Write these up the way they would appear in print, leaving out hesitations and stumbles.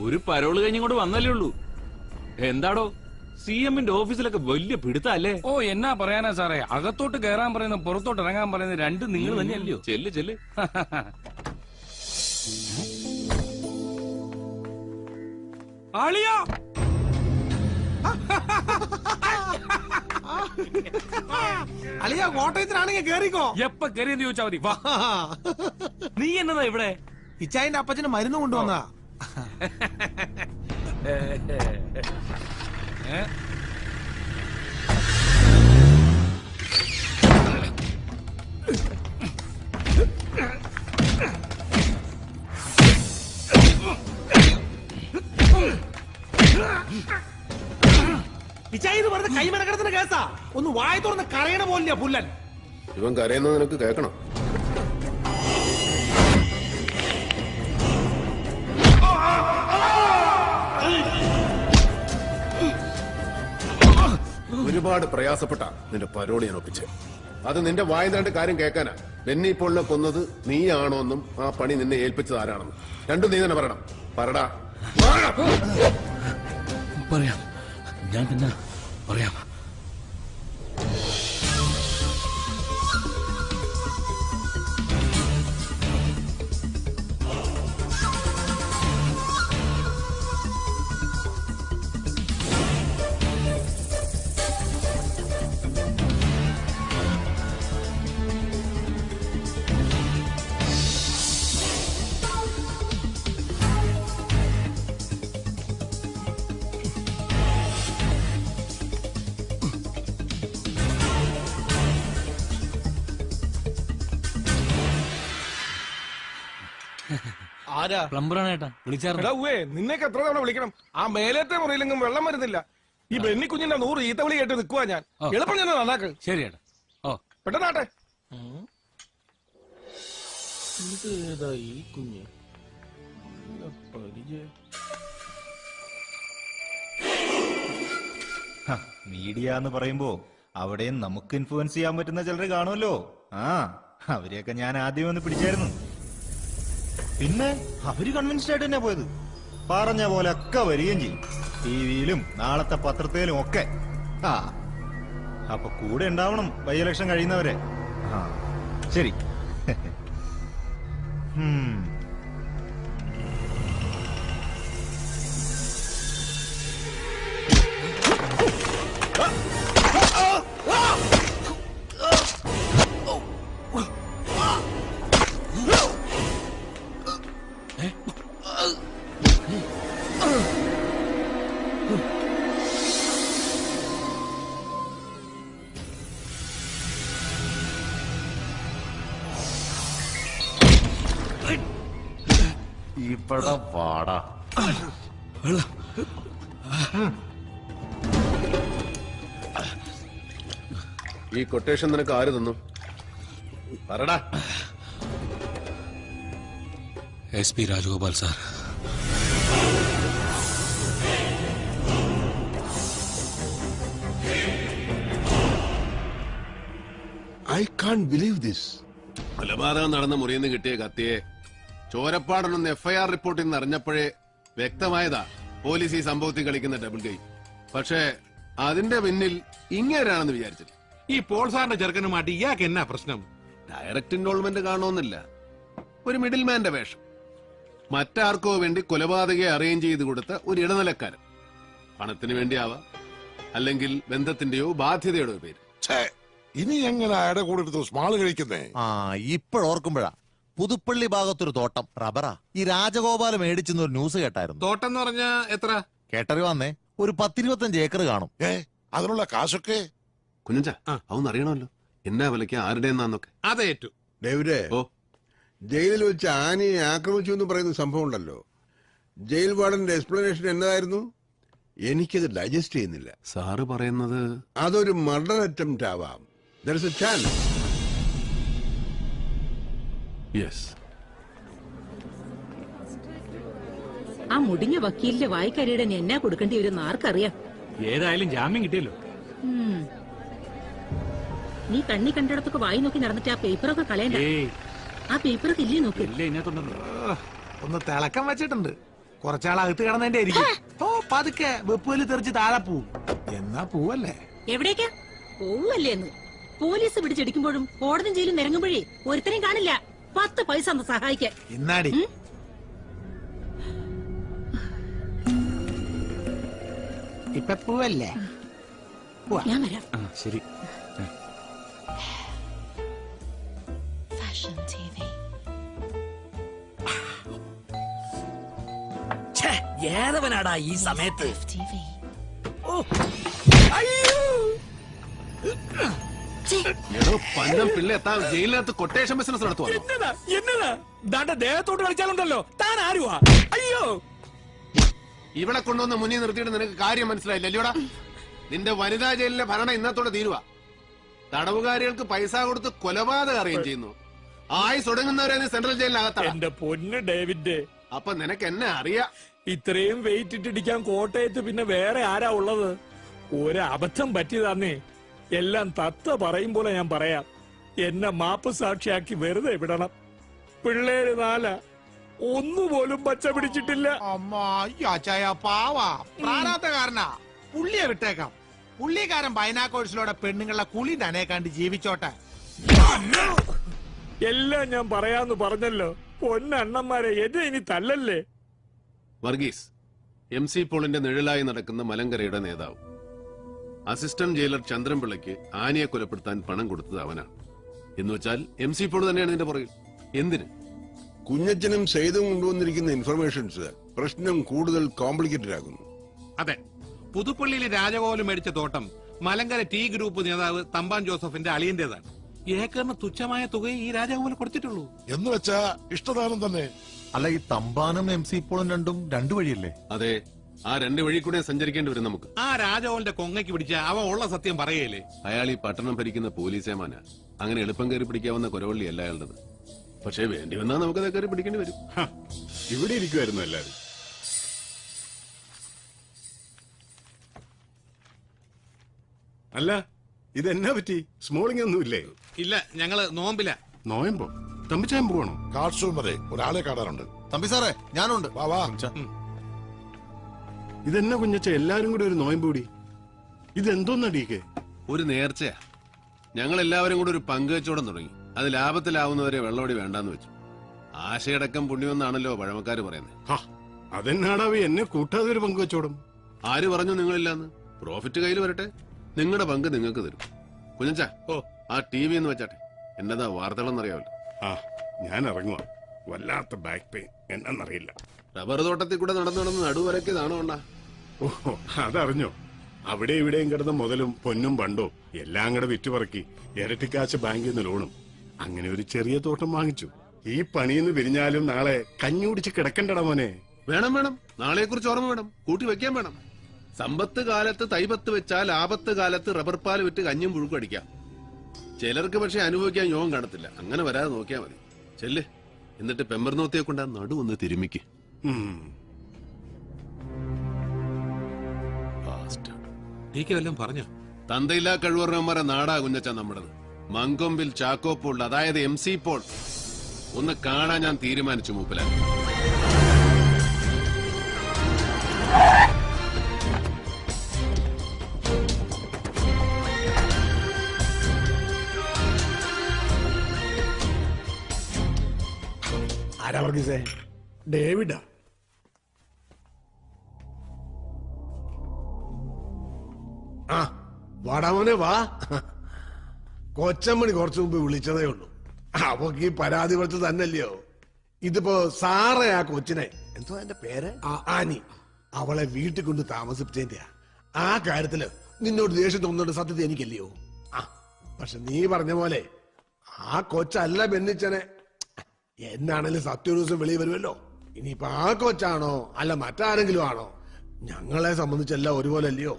ഒരു പരോള് കഴിഞ്ഞിങ്ങോട്ട് വന്നല്ലേ ഉള്ളൂ. എന്താടോ CM-ന്റെ ഓഫീസിലൊക്കെ വലിയ പിടുത്തല്ലേ? ഓ എന്നാ പറയാനാ സാറേ, അകത്തോട്ട് കയറാൻ പറയുന്നത് പുറത്തോട്ട് ഇറങ്ങാൻ പറയുന്നത് രണ്ടും നിങ്ങൾ തന്നെയല്ലയോ? ചെല്ല് ചെല്ല്. ആളിയാ അളിയാ കോട്ടയത്തിനാണെങ്കിൽ കേറിക്കോ. എപ്പ കയറിയെന്ന് ചോദിച്ചാ മതി. വാ. നീ എന്നതാ ഇവിടെ? ഇച്ചായന്റെ അപ്പച്ചന് മരുന്ന് കൊണ്ടുവന്നാ. ഇച്ചായത് പറഞ്ഞ കൈമനക്കടത്തിന് കേസാ. ഒന്ന് വായ തുറന്ന് കരയണ പോലില്ല പുല്ലൻ. ഇവൻ കരയുന്നത് നിനക്ക് കേൾക്കണം. ഒരുപാട് പ്രയാസപ്പെട്ട നിന്റെ പരോളി ഞാൻ ഒപ്പിച്ച്. അത് നിന്റെ വായനാണ്ട് കാര്യം കേൾക്കാനാ. ബെന്നി പോളിനെ കൊന്നത് നീയാണോന്നും ആ പണി നിന്നെ ഏൽപ്പിച്ചത് ആരാണെന്നും രണ്ടും നീ തന്നെ പറയണം. പറടാ. പറയാം, ഞാൻ പിന്നെ പറയാം. പ്ലംബറാണേട്ടാ വിളിച്ചായിരുന്നു. നിന്നേക്ക് എത്ര തവണ വിളിക്കണം? ആ മേലത്തെ മുറിയിലെങ്കിലും വെള്ളം വരുന്നില്ല. ഈ ബെന്നി കുഞ്ഞിന്റെ 100 ഈത്തവിളി കേട്ട് നിൽക്കുവാ ഞാൻ. എളുപ്പം ഞാൻ നന്നാക്ക്. ശരി ഏട്ടാ. ഓ പെട്ടെന്നാട്ടെ. മീഡിയ എന്ന് പറയുമ്പോ അവിടെയും നമുക്ക് ഇൻഫ്ലുവൻസ് ചെയ്യാൻ പറ്റുന്ന ചിലർ കാണുമല്ലോ. അവരെയൊക്കെ ഞാൻ ആദ്യം ഒന്ന് പിടിച്ചായിരുന്നു. പിന്നെ അവര് കൺവിൻസ്ഡ് ആയിട്ട് തന്നെ പോയത്. പറഞ്ഞ പോലെ ഒക്കെ വരികയും ചെയ്യും. ടിവിയിലും നാളത്തെ പത്രത്തിലും ഒക്കെ. അപ്പൊ കൂടെ ഉണ്ടാവണം ബൈ ഇലക്ഷൻ കഴിയുന്നവരെ. ശരി. ഇവിടെ പാടാ. ഈ കൊട്ടേഷൻ നിനക്ക് ആര് തന്നു? പറടാ. SP Rajagopal sir. I Kant believe this. കൊലപാതകം നടന്ന മുറിയിൽ നിന്ന് കിട്ടിയ കത്തിയെ ചോരപ്പാടനൊന്ന് FIR റിപ്പോർട്ടിൽ നിന്ന് അറിഞ്ഞപ്പോഴേ വ്യക്തമായതാ പോലീസ് ഈ സംഭവത്തിൽ കളിക്കുന്ന ഡബിൾ ഗെയിം. പക്ഷേ അതിന്റെ പിന്നിൽ ഇങ്ങേരാണെന്ന് വിചാരിച്ചത്. ഈ പോൾ സാറിന്റെ ചെറുക്കനുമായിട്ട് ഇയാൾക്ക് എന്നാ പ്രശ്നം? ഡയറക്റ്റ് ഇൻവോൾവ്മെന്റ് കാണുമെന്നില്ല, ഒരു മിഡിൽ മാന്റെ വേഷം. മറ്റാർക്കോ വേണ്ടി കൊലപാതകയെ അറേഞ്ച് ചെയ്ത് കൊടുത്ത ഒരു ഇടനിലക്കാരൻ. പണത്തിന് വേണ്ടിയാവാം, അല്ലെങ്കിൽ ബന്ധത്തിന്റെയോ ബാധ്യതയുടെയോ പേര്. ഇനി എങ്ങനെ അയാളുടെ കൂടെ എടുത്ത് സ്മാള് കഴിക്കുന്നേ? ഇപ്പോഴോർക്കുമ്പോഴാ പുതുപ്പള്ളി ഭാഗത്തൊരു തോട്ടം റബ്ബറാ ഈ രാജഗോപാലം മേടിച്ചെന്ന് ഒരു ന്യൂസ് കേട്ടായിരുന്നു. തോട്ടം എന്ന് പറഞ്ഞാ എത്ര? കേട്ടറിവാന്നേ ഒരു 10-25 ഏക്കർ കാണും. അതിനുള്ള കാശൊക്കെ കുഞ്ഞഞ്ച അതൊന്നും അറിയണമല്ലോ. എന്നാ വിലയ്ക്ക് ആരുടെ എന്നാന്നൊക്കെ. അതേറ്റു. ഡേവിഡേ, ജയിലിൽ വെച്ച് ആനയെ ആക്രമിച്ചു എന്ന് പറയുന്ന സംഭവം ഉണ്ടല്ലോ, ജയിൽ വാർഡന്റെ എക്സ്പ്ലനേഷൻ എന്നതായിരുന്നു? എനിക്കത് ഡൈജസ്റ്റ് ചെയ്യുന്നില്ല. സാറ് പറയുന്നത് അതൊരു മർഡർ അറ്റംപ്റ്റ് ആവാം. There is a chance. Yes. ആ മുടിഞ്ഞ വക്കീലിന്റെ വായിക്കരിയുടെ എന്നാ കൊടുക്കേണ്ടി വരും ആർക്കറിയാം. ഏതായാലും ജാമ്യം കിട്ടിയല്ലോ. നീ കണ്ണി കണ്ടിടത്തൊക്കെ വായി നോക്കി നടന്നിട്ട് ആ പേപ്പറൊക്കെ കളയണ്ട. ആ പേപ്പറൊക്കെ ഇല്ലേ നോക്ക്. ഒന്ന് തിളക്കം വെച്ചിട്ടുണ്ട്. കുറച്ചാളകത്ത് കിടന്നതിന്റെ ആയിരിക്കും. ഓ പതുക്കെ വെപ്പുവല് തെറിച്ച് താഴെ പോവും. എന്നാ പോവല്ലേ? എവിടേക്കാ പോവല്ലേന്ന്? പോലീസ് പിടിച്ചെടുക്കുമ്പോഴും കോടതി ജയിലും നിരങ്ങുമ്പോഴേ ഒരുത്തരെയും കാണില്ല 10 പൈസ ഒന്ന് സഹായിക്കാൻ. ഇന്നാടി ഇപ്പൊ പോവല്ലേ? ഞാൻ വരാം. ശരി. ഏതവനാടാ ഈ സമയത്ത്? പന്നം പിള്ള എത്താൻ ജയിലിനകത്ത് കൊട്ടേഷൻ ബിസിനസ് നടത്തുവാണോ? എന്നതാ ദാണ്ട ദേഹത്തോട്ട് കളിച്ചാലുണ്ടല്ലോ. താൻ ആരുവാ? അയ്യോ, ഇവിടെ കൊണ്ടുവന്ന് മുന്നിൽ നിർത്തിയിട്ട് നിനക്ക് കാര്യം മനസ്സിലായില്ല അല്ലയോടാ? നിന്റെ വനിതാ ജയിലിലെ ഭരണം ഇന്നത്തോടെ തീരുവ. തടവുകാരികൾക്ക് പൈസ കൊടുത്ത് കൊലപാതകം അറിയുകയും ചെയ്യുന്നു. ആയുസ് ഒടുങ്ങുന്നവരെ നീ സെൻട്രൽ ജയിലിനകത്താണ്. എന്റെ പൊന്ന് ഡേവിഡ്, അപ്പൊ നിനക്ക് എന്നെ അറിയാം. ഇത്രയും വെയിറ്റ് ഇട്ടിടിക്കാൻ കോട്ടയത്ത് പിന്നെ വേറെ ആരാ ഉള്ളത്? ഒരബദ്ധം പറ്റിയതാന്നേ. എല്ലാം തത്ത പറയും പോലെ ഞാൻ പറയാം. എന്നെ മാപ്പ് സാക്ഷിയാക്കി വെറുതെ വിടണം. പിള്ളേര് 4 ഒന്നുപോലും പച്ച പിടിച്ചിട്ടില്ല. അമ്മാച്ചായ പാവാ പ്രാരാബ്ധകാരനാ. പുള്ളിയെ വിട്ടേക്കാം. പുള്ളിക്കാരൻ ബൈനാക്കോഴ്സിലൂടെ പെണ്ണുങ്ങളുടെ കുളി തന്നെ കണ്ട് ജീവിച്ചോട്ടെ. എല്ലാം ഞാൻ പറയാന്ന് പറഞ്ഞല്ലോ. പൊന്നണ്ണന്മാരെ എന്നെ ഇനി തല്ലല്ലേ. വർഗീസ് MC പോളിന്റെ നിഴലായി നടക്കുന്ന മലങ്കരയുടെ നേതാവ്. അസിസ്റ്റന്റ് ജയിലർ ചന്ദ്രൻപിള്ളയ്ക്ക് ആനയെ കൊലപ്പെടുത്താൻ പണം കൊടുത്തത് അവനാണ്. എന്നുവെച്ചാൽ MC പോൾ തന്നെയാണ് ഇതിന്റെ പുറകിൽ. എന്തിന്? കുഞ്ഞച്ചനും സെയ്തും കൊണ്ടുവന്നിരിക്കുന്ന ഇൻഫർമേഷൻസ് പ്രശ്നം കൂടുതൽ കോംപ്ലിക്കേറ്റഡ് ആകുന്നു. അതെ, പുതുപ്പള്ളിയിലെ രാജകോലം മേടിച്ച തോട്ടം മലങ്കര ടി ഗ്രൂപ്പ് നേതാവ് തമ്പാൻ ജോസഫിന്റെ അളിയന്റേതാണ്. ഏക്കറിന് തുച്ഛമായ തുകയെ ഈ രാജകോലം കൊടുത്തിട്ടുള്ളൂ. എന്ന് വെച്ചാ ഇഷ്ടദാനം തന്നെ. അല്ല, ഈ തമ്പാനും MC പോളും രണ്ടും 2 വഴിയല്ലേ? അതെ, ആ 2 വഴി കൂടെ സഞ്ചരിക്കേണ്ടി വരും നമുക്ക്. ആ രാജകോലിന്റെ കൊങ്ങയ്ക്ക് പിടിച്ച അവൻ ഉള്ള സത്യം പറയല്ലേ. അയാൾ ഈ പട്ടണം ഭരിക്കുന്ന പോലീസേമാന. അങ്ങനെ എളുപ്പം കയറി പിടിക്കാവുന്ന കുരവള്ളി അല്ല അയാളുടേത്. പക്ഷേ വേണ്ടി വന്നാൽ നമുക്കത് കയറി പിടിക്കേണ്ടി വരും. ഇവിടെ ഇരിക്കുമായിരുന്നു എല്ലാരും. അല്ല, ഇതെന്നാ പറ്റി? സ്മോളിംഗ് ഒന്നുമില്ലേ? ഇല്ല, ഞങ്ങള് നോമ്പില. നോയമ്പോ? തമ്പിച്ചായം പോകണോ? കാർഷൂൺ വരെ ഒരാളെ കാണാറുണ്ട്. തമ്പി സാറേ, ഞാനുണ്ട്. വാ വാ. ഇതെന്നാ കുഞ്ഞച്ച എല്ലാരും കൂടി ഒരു നോയമ്പ് കൂടി? ഇതെന്തോന്നടിയൊക്കെ? ഒരു നേർച്ചയാ. ഞങ്ങൾ എല്ലാവരും കൂടി ഒരു പങ്കുവെച്ചോടം തുടങ്ങി. അത് ലാഭത്തിലാവുന്നവരെ വെള്ളോടി വേണ്ടാന്ന് വെച്ചു. ആശയടക്കം പുണ്യമെന്നാണല്ലോ പഴമക്കാര് പറയുന്നത്. അതെന്നാടാവി എന്നെ കൂട്ടാതെ ഒരു പങ്കുവെച്ചോടും? ആര് പറഞ്ഞു നിങ്ങളില്ലാന്ന്? പ്രോഫിറ്റ് കയ്യിൽ വരട്ടെ, നിങ്ങളുടെ പങ്ക് നിങ്ങൾക്ക് തരും. കുഞ്ഞച്ചാ, ആ TV എന്ന് വെച്ചാട്ടെ. എന്നതാ വാർത്തകളെന്നറിയാമല്ലോ. ഞാൻ ഇറങ്ങുക. വല്ലാത്ത ബാക്ക് പെയിൻ, എന്നറിയില്ല. റബ്ബർ തോട്ടത്തിൽ കൂടെ നടന്നു നടന്ന് നടുവരക്കിയതാണോ ഉണ്ടാ? ഓഹോ, അതറിഞ്ഞോ? അവിടെ ഇവിടെയും കിടന്ന മുതലും പൊന്നും പണ്ടോ എല്ലാം കൂടെ വിറ്റുപറക്കി ഇരട്ടിക്കാശ് ബാങ്കിൽ നിന്ന് ലോണും. അങ്ങനെ ഒരു ചെറിയ തോട്ടം വാങ്ങിച്ചു. ഈ പണിയിന്ന് പിരിഞ്ഞാലും നാളെ കഞ്ഞി കുടിച്ച് കിടക്കണ്ടടാ മോനെ. വേണം വേണം, നാളെ കുറിച്ച് ഓർമ്മ വേണം, കൂട്ടി വെക്കാൻ വേണം. സമ്പത്ത് കാലത്ത് തൈപത്ത് വെച്ചാൽ ആപത്ത് കാലത്ത് റബ്ബർ പാൽ വിറ്റ് കഞ്ഞും പുഴുക്കും അടിക്കാം. ചിലർക്ക് പക്ഷെ അനുഭവിക്കാൻ യോഗം കാണത്തില്ല. അങ്ങനെ വരാതെ നോക്കിയാൽ മതി. ചെല്ല്, എന്നിട്ട് പെമ്പർനോത്തിയെ കൊണ്ട് ആ നടു ഒന്ന് തിരുമിക്ക്. വല്ലതും പറഞ്ഞോ? തന്തയില്ലാ കഴിവറന്മാരെ നാടാ കുഞ്ഞച്ച നമ്മുടേത്. മങ്കൊമ്പിൽ ചാക്കോ പോൾ, അതായത് MC പോൾ ഒന്ന് കാണാൻ ഞാൻ തീരുമാനിച്ചു മൂപ്പിലാൻ. ആരാ വർഗീസേ? ഡേവിഡാ? ആ വാടാമോനെ വാ. കൊച്ചമ്മണി കുറച്ചു മുമ്പ് വിളിച്ചതേ ഉള്ളൂ. അവക്ക് ഈ പരാതി കൊടുത്ത് തന്നല്ലയോ. ഇതിപ്പോ സാറേ ആ കൊച്ചിനെ, എന്തോ എന്റെ പേര്, ആനി, അവളെ വീട്ടിൽ കൊണ്ട് താമസിപ്പിച്ചതിന്റെയാ. ആ കാര്യത്തില് നിന്നോട് ദേഷ്യം തോന്നുന്നുണ്ട് സത്യത്തെ എനിക്കല്ലയോ. പക്ഷെ നീ പറഞ്ഞ പോലെ ആ കൊച്ചല്ല ബെന്നിച്ചനെ. എന്നാണേലും സത്യ ഒരു ദിവസം വെളിയിൽ വരുമല്ലോ. ഇനിയിപ്പൊ ആ കൊച്ചാണോ അല്ല മറ്റാരെങ്കിലും ആണോ, ഞങ്ങളെ സംബന്ധിച്ചെല്ലാം ഒരുപോലെ അല്ലയോ.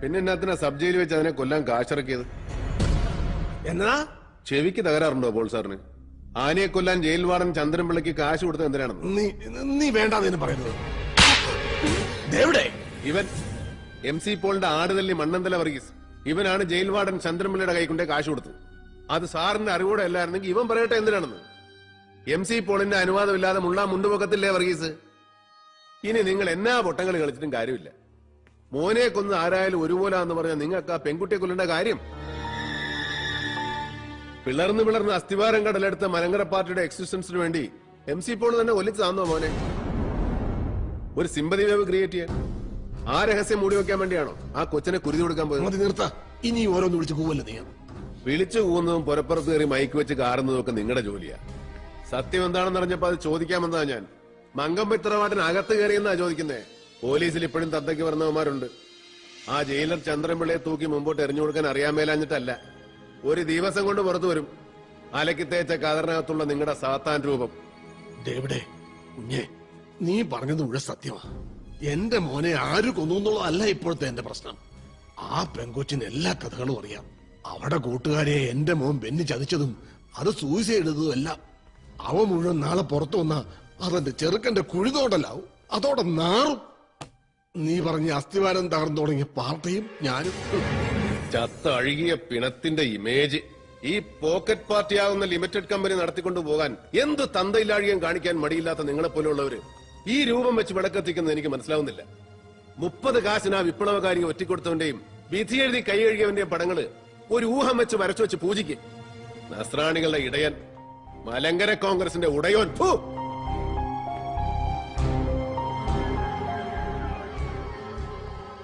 പിന്നെ എന്നാത്തിനാ സബ് ജയിലിൽ വെച്ച് അതിനെ കൊല്ലാൻ കാശിറക്കിയത്? എന്നാ ചെവിക്ക് തകരാറുണ്ടോ പോൾ സാറിന്? ആനയെ കൊല്ലാൻ ജയിൽ വാർഡൻ ചന്ദ്രൻപിള്ളയ്ക്ക് കാശ് കൊടുത്തത് എന്തിനാണെന്ന് നീ വേണ്ടാന്ന് പറയുന്നത്? ഇവൻ MC പോളിന്റെ ആടുതല്ലി മണ്ണന്തല വർഗീസ്. ഇവനാണ് ജയിൽ വാർഡൻ ചന്ദ്രൻപിള്ളയുടെ കൈക്കൊണ്ടേ കാശ് കൊടുത്തത്. അത് സാറിന്റെ അറിവോടെ അല്ലായിരുന്നെങ്കിൽ ഇവൻ പറയട്ടെ എന്തിനാണെന്ന്. MC പോളിന്റെ അനുവാദമില്ലാതെ മുള്ള മുണ്ടുപൊക്കത്തില്ലേ വർഗീസ്? ഇനി നിങ്ങൾ എന്നാ പൊട്ടങ്ങൾ കളിച്ചിട്ടും കാര്യമില്ല. മോനെ കൊന്ന് ആരായാലും ഒരുപോലാന്ന് പറഞ്ഞാൽ നിങ്ങൾക്ക് ആ പെൺകുട്ടിയെ കൊല്ലേണ്ട കാര്യം. പിളർന്ന് അസ്ഥിവാരം കടലെടുത്ത മലങ്കര പാർട്ടിയുടെ എക്സിസ്റ്റൻസിന് വേണ്ടി MC പോൾ തന്നെ ഒലിച്ചു താന്നോ മോനെ? ഒരു സിമ്പതി വേവ് ക്രിയേറ്റ് ചെയ്യാൻ? ആ രഹസ്യം മൂടി വെക്കാൻ വേണ്ടിയാണോ ആ കൊച്ചിനെ കുരുതി കൊടുക്കാൻ പോയത്? നിർത്താ, ഇനി ഓരോന്ന് വിളിച്ചു പോവല്ലേ നീ? വിളിച്ചു പോകുന്നതും പുറപ്പുറത്ത് കയറി മൈക്ക് വെച്ച് കാറുന്നതും ഒക്കെ നിങ്ങളുടെ ജോലിയാ. സത്യം എന്താണെന്ന് അറിഞ്ഞപ്പോ അത് ചോദിക്കാമെന്നാ ഞാൻ. മങ്കമ്പത്തിറവാട്ടിനകത്ത് കയറിയെന്നാ ചോദിക്കുന്നേ. പോലീസിൽ ഇപ്പോഴും തന്തയ്ക്ക് പറഞ്ഞവന്മാരുണ്ട്. ആ ജയിലർ ചന്ദ്രൻപിള്ളയെ തൂക്കി മുമ്പോട്ട് എറിഞ്ഞു കൊടുക്കാൻ അറിയാൻ മേലാഞ്ഞിട്ടല്ല. ഒരു ദിവസം കൊണ്ട് പുറത്തു വരും അലക്കി തേച്ച കതറിനകത്തുള്ള നിങ്ങളുടെ സാത്താൻ രൂപം. ഡേവിഡേ കുഞ്ഞെ, നീ പറഞ്ഞത് മുഴുവൻ സത്യമാ. എന്റെ മോനെ ആര് കൊന്നു എന്നുള്ളതല്ല ഇപ്പോഴത്തെ എന്റെ പ്രശ്നം. ആ പെങ്കൊച്ചിന് എല്ലാ കഥകളും അറിയാം. അവിടെ കൂട്ടുകാരെ എന്റെ മോൻ ബെന്നി ചതിച്ചതും അത് സൂയിസൈഡ് ചെയ്തതും എല്ലാം. അവ മുഴുവൻ നാളെ പുറത്തു വന്നാ അതെന്റെ ചെറുക്കന്റെ കുഴിതോടലാവും. അതോടെ നാറും. നീ പറഞ്ഞ അസ്ഥിവാരം തകർന്നു തുടങ്ങിയ പാർട്ടിയും ഞാനും. ചത്ത അഴുകിയ പിണത്തിന്റെ ഇമേജ് ഈ പോക്കറ്റ് പാർട്ടിയാകുന്ന ലിമിറ്റഡ് കമ്പനി നടത്തിക്കൊണ്ടു പോകാൻ എന്ത് തന്തയില്ലാഴികം കാണിക്കാൻ മടിയില്ലാത്ത നിങ്ങളെ പോലുള്ളവര് ഈ രൂപം വെച്ച് വിളക്കെത്തിക്കുന്നത് എനിക്ക് മനസ്സിലാവുന്നില്ല. 30 കാശിന് ആ വിപ്ലവകാരിയെ ഒറ്റിക്കൊടുത്തവന്റെയും വിധി എഴുതി കൈ കഴുകിയവന്റെയും പടങ്ങള് ഒരു ഊഹം വെച്ച് വരച്ചു വെച്ച് പൂജിക്ക്. നസ്രാണികളുടെ ഇടയൻ, മലങ്കര കോൺഗ്രസിന്റെ ഉടയോൻ.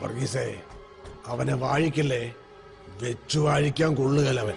വർഗീസേ, അവനെ വാഴിക്കല്ലേ, വെച്ചു വാഴിക്കാൻ കൊള്ളുകയല്ലവൻ.